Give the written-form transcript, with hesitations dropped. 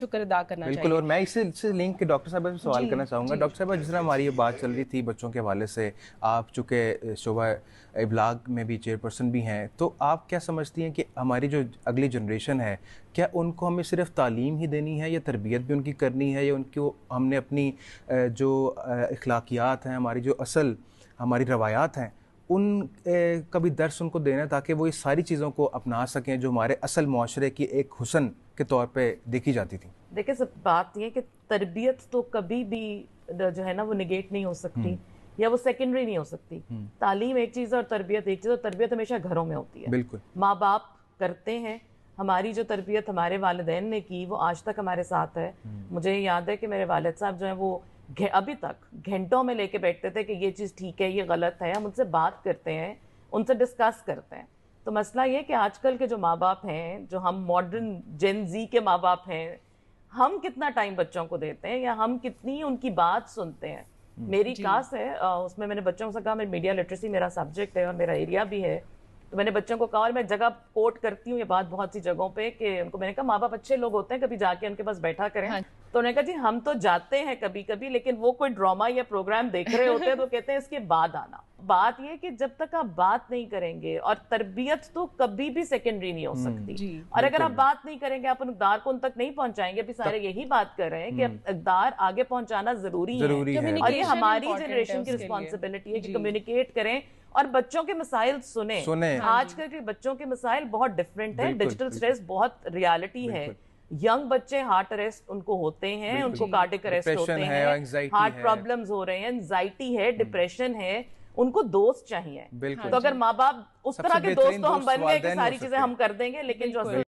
शुक्र अदा करना चाहिए। बिल्कुल, और मैं इससे लिंक के डॉक्टर साहब से सवाल करना चाहूँगा। डॉक्टर साहब, जिस तरह हमारी ये बात चल रही थी बच्चों के हवाले से, आप चूँकि शोबा इब्लाग में भी चेयरपर्सन भी हैं, तो आप क्या समझती हैं कि हमारी जो अगली जनरेशन है, क्या उनको हमें सिर्फ तालीम ही देनी है या तरबियत भी उनकी करनी है, या उनको हमने अपनी जो अखलाकियात हैं, हमारी जो असल हमारी रवायात हैं, उन का भी दर्स उनको देना है ताकि वो इस सारी चीज़ों को अपना सकें जो हमारे असल मुआशरे की एक हुस्न के तौर पे देखी जाती थी? देखिए, सब बात ये कि तरबियत तो कभी भी जो है ना वो निगेट नहीं हो सकती या वो सेकेंडरी नहीं हो सकती। तालीम एक चीज़ है और तरबियत एक चीज़, और तरबियत हमेशा घरों में होती है। बिल्कुल, माँ बाप करते हैं। हमारी जो तरबियत हमारे वालिदैन ने की वो आज तक हमारे साथ है। मुझे याद है कि मेरे वालिद साहब जो है वो अभी तक घंटों में लेके बैठते थे कि ये चीज़ ठीक है, ये गलत है। हम उनसे बात करते हैं, उनसे डिस्कस करते हैं। तो मसला ये कि आजकल के जो माँ बाप हैं, जो हम मॉडर्न जेन ज़ी के माँ बाप हैं, हम कितना टाइम बच्चों को देते हैं या हम कितनी उनकी बात सुनते हैं। मेरी क्लास है, उसमें मैंने बच्चों से कहा, मेरी मीडिया लिटरेसी मेरा सब्जेक्ट है और मेरा एरिया भी है, तो मैंने बच्चों को कहा, और मैं जगह कोट करती हूँ ये बात बहुत सी जगहों पे, कि उनको मैंने कहा माँ बाप अच्छे लोग होते हैं, कभी जाके उनके पास बैठा करें। हाँ। तो उन्होंने कहा जी हम तो जाते हैं कभी कभी, लेकिन वो कोई ड्रामा या प्रोग्राम देख रहे होते हैं तो कहते हैं इसके बाद आना। बात ये कि जब तक आप बात नहीं करेंगे, और तरबियत तो कभी भी सेकेंडरी नहीं हो सकती, और अगर आप बात नहीं करेंगे, आप इक़दार को उन तक नहीं पहुंचाएंगे। अभी सारे यही बात कर रहे हैं कि इक़दार आगे पहुंचाना जरूरी है, और ये हमारी जनरेशन की रिस्पॉन्सिबिलिटी है कि कम्युनिकेट करें और बच्चों के मसाइल सुने। आजकल के बच्चों के मसाइल बहुत डिफरेंट है, डिजिटल स्ट्रेस बहुत रियलिटी है। यंग बच्चे हार्ट अरेस्ट उनको होते हैं, उनको कार्डियक अरेस्ट होते हैं, हार्ट प्रॉब्लम्स हो रहे हैं, एंजाइटी है, डिप्रेशन है, उनको दोस्त चाहिए। तो अगर माँ बाप उस तरह के दोस्त तो हम बन गए कि सारी चीजें हम कर देंगे, लेकिन जो